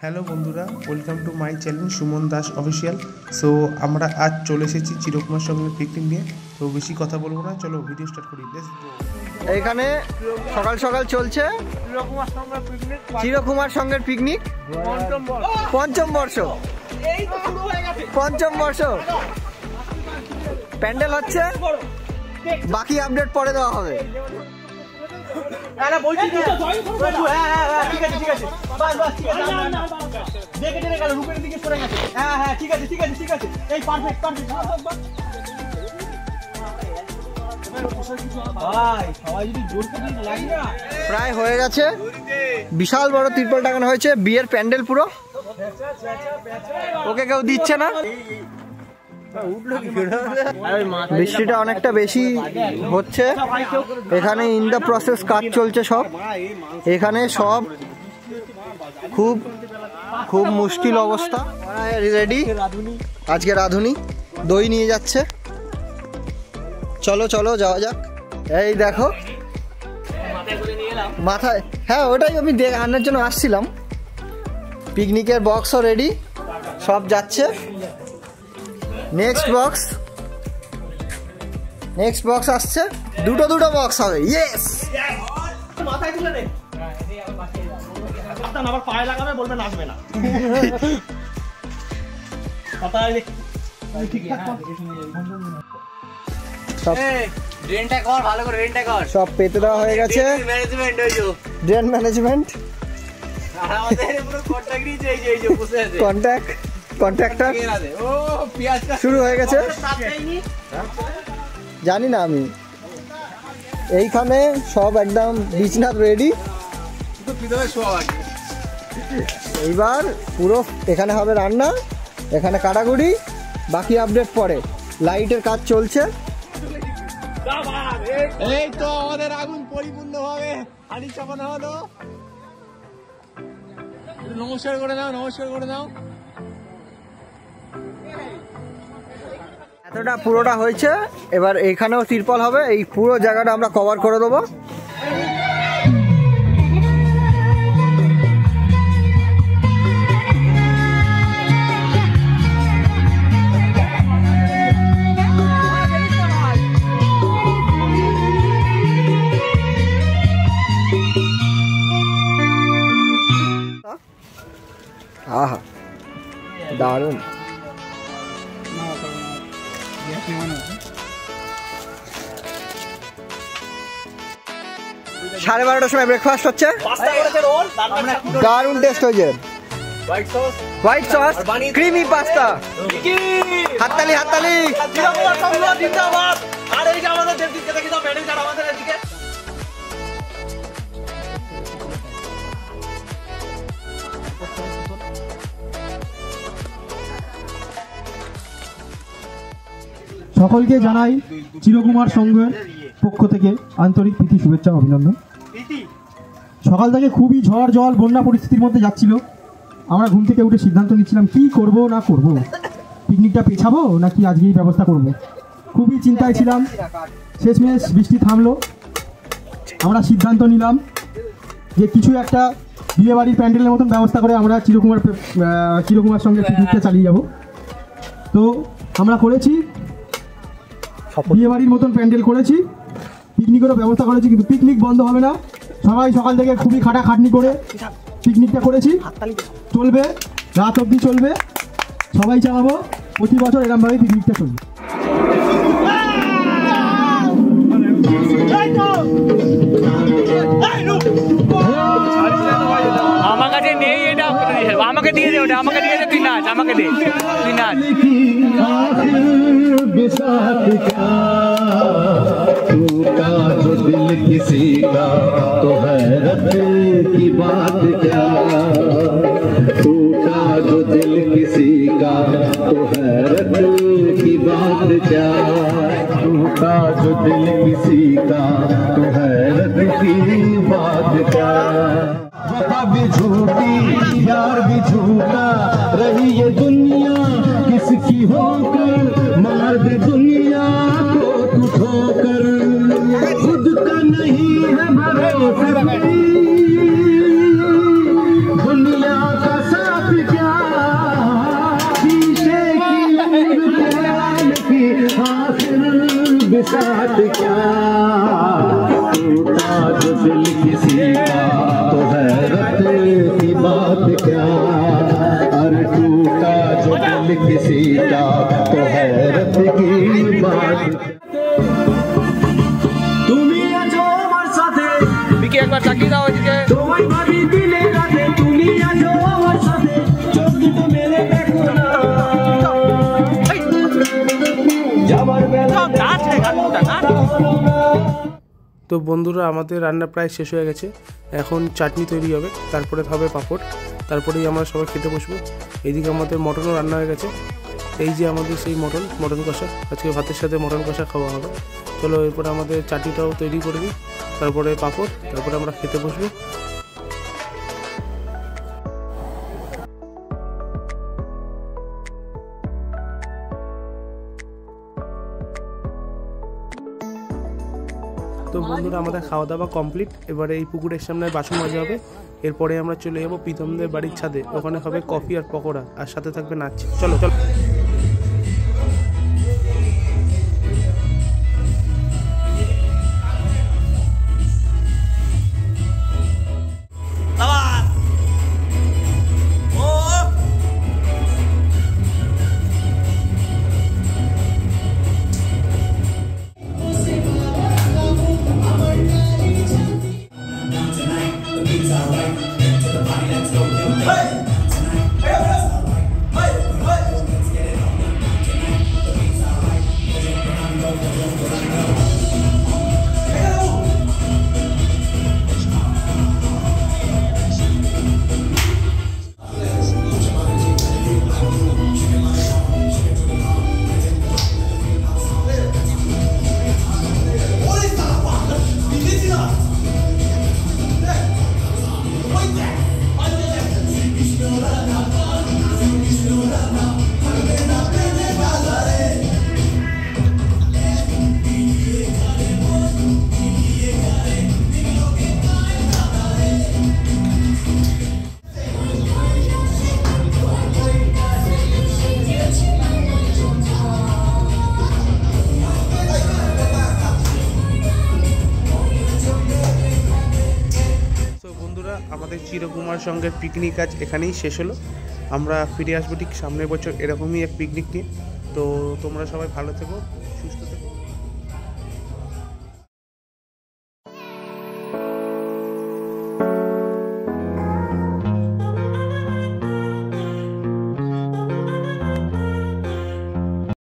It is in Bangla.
হ্যালো বন্ধুরা, welcome to my channel Suman Das official. So আমরা আজ চলে এসেছি চিরকুমার সঙ্গে পিকনিক নিয়ে। তো বেশি কথা বলবো না, চলো ভিডিও স্টার্ট করি। Let's go. এইখানে সকাল সকাল চলছে চিরকুমার সঙ্গের পিকনিক, পঞ্চম বর্ষ প্যান্ডেল হচ্ছে, বাকি আপডেট পরে দেওয়া হবে। প্রায় হয়ে গেছে, বিশাল বড় তিরপল টাঙানো হয়েছে, বিয়ের প্যান্ডেল পুরো। ওকে কেউ দিচ্ছে না, বৃষ্টিটা অনেকটা বেশি হচ্ছে। এখানে ইন দ্য প্রসেস কাজ চলছে সব, এখানে সব খুব খুব মুশকিল অবস্থা। রেডি, আজকে রাঁধুনি দই নিয়ে যাচ্ছে। চলো চলো যাওয়া যাক। এই দেখো মাথায়, হ্যাঁ ওটাই আমি আনার জন্য আসছিলাম। পিকনিকের বক্সও রেডি, সব যাচ্ছে। নেক্সট বক্স আসছে, দুটো বক্স হবে। ইয়েস, মাথায় তুলে নে, আবার পায়ে লাগাবে, বলবে নাচবে না। সব পেতে দেওয়া হয়ে গেছে, ড্রেন ম্যানেজমেন্ট, কন্ট্রাক্টর শুরু হয়ে গেছে। জানি না আমি, এইখানে সব একদম বিছনাথ রেডি। এইবার পুরো এখানে হবে রান্না, এখানে কাটাকুটি, বাকি আপডেট পরে। লাইটের কাজ চলছে। এই তো আমাদের আগুন পরিপূর্ণ ভাবে হাড়ি চাপানো হলো। নমস্কার করে নাও। এতটা পুরোটা হয়েছে, এবার এখানেও তিরপল হবে। এই পুরো জায়গাটা আমরা কভার করে দেবো। আহা দারুণ। 12:30টার সময় ব্রেকফাস্ট হচ্ছে, দারুণ টেস্ট হয়েছে। White sauce creamy pasta. হাততালি। সকলকে জানাই চিরকুমার সংঘের পক্ষ থেকে আন্তরিক প্রীতি, শুভেচ্ছা, অভিনন্দন। সকাল থেকে খুবই ঝড় জল বন্যা পরিস্থিতির মধ্যে যাচ্ছিল। আমরা ঘুম থেকে উঠে সিদ্ধান্ত নিচ্ছিলাম কি করব না করব, পিকনিকটা পেছাবো নাকি আজকেই ব্যবস্থা করব। খুবই চিন্তায় ছিলাম। শেষমেশ বৃষ্টি থামলো, আমরা সিদ্ধান্ত নিলাম যে কিছু একটা বিয়েবাড়ির প্যান্ডেলের মতন ব্যবস্থা করে আমরা চিরকুমার সঙ্গে পিকনিকটা চালিয়ে যাব। তো আমরা করেছি, বিয়েবাড়ির মতন প্যান্ডেল করেছি, পিকনিকেরও ব্যবস্থা করেছি, কিন্তু পিকনিক বন্ধ হবে না। সবাই সকাল থেকে খুবই খাটাখাটনি করে পিকনিকটা করেছি, চলবে, রাত অবধি চলবে, সবাই চালাবো। প্রতি বছর এরকমভাবে পিকনিকটা চলবে। আমার কাছে নেই এটা, আমাকে দিয়ে দে, ওটা আমাকে দিয়ে দে, তুই নাচ, আমাকে দে, তুই নাচ। टूटा जो दिल किसी का तो हैरत की बात क्या, टूटा जो दिल किसी का तो हैरत की बात क्या, टूटा जो दिल किसी का तो हैरत की बात क्या। वफा भी झूठी यार भी झूठा, रही ये दुनिया किसकी होकर, मार दे दुनिया को तू ठोकर, खुद का नहीं है भरोसा, दुनिया का साथ मुलाकात क्या, टूटा जो दिल किसी का तो हैरत की बात क्या, अरे टूटा जो दिल किसी का तो हैरत की बात। তুমি আছো আমার সাথে, বিকি একবার তাকিয়ে দাও ওইদিকে। তোমায় ভাবি দিলে রাতে, তুমি আছো আমার সাথে, চোখ দুটো মেলে দেখো না, যাবার বেলা তো বন্ধুরা আমাদের রান্না প্রায় শেষ হয়ে গেছে, এখন চাটনি তৈরি হবে, তারপরে হবে পাঁপড়, তারপরেই আমরা সবাই খেতে বসবো। এইদিকে আমাদের মটনও রান্না হয়ে গেছে, এই যে আমাদের সেই মটন কষা, আজকে ভাতের সাথে মটন কষা খাওয়া হবে। চলো এরপরে আমাদের চাটনিটাও তৈরি করে দিই, তারপরে পাঁপড়, তারপরে আমরা খেতে বসবো। তো বন্ধুরা আমাদের খাওয়া দাওয়া কমপ্লিট, এবারে এই পুকুরের সামনে বাসন মাজা হবে, এরপরে আমরা চলে যাবো প্রীতমদের বাড়ির ছাদে, ওখানে হবে কফি আর পকোড়া, আর সাথে থাকবে নাচ। চলো চলো। আমাদের চিরকুমার সঙ্গে পিকনিক আজ এখানেই শেষ হলো, আমরা ফিরে আসবো ঠিক সামনের বছর এরকমই এক পিকনিক নিয়ে। তো তোমরা সবাই ভালো থেকো, সুস্থ থেকো।